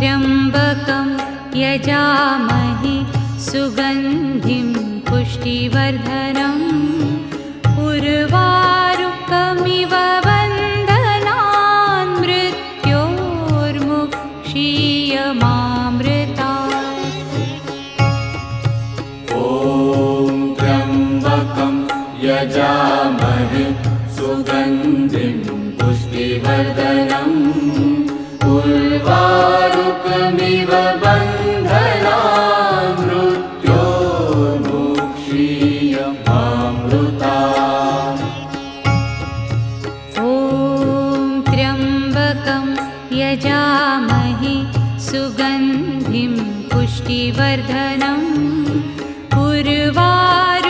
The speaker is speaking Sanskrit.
त्र्यम्बकं यजामहे सुगन्धिं पुष्टिवर्धनम् उर्वारुकमिव बन्धनान् मृत्योर्मुक्षीयमामृतात्। ॐ त्र्यम्बकं यजामहे सुगन्धिं पुष्टिवर्धनम् उर्वारुकमिव बन्धनान् मृत्योर्मुक्षीयमामृतात्। ॐ त्र्यम्बकं यजामहे सुगन्धिं पुष्टिवर्धनम् उर्वारुकमिव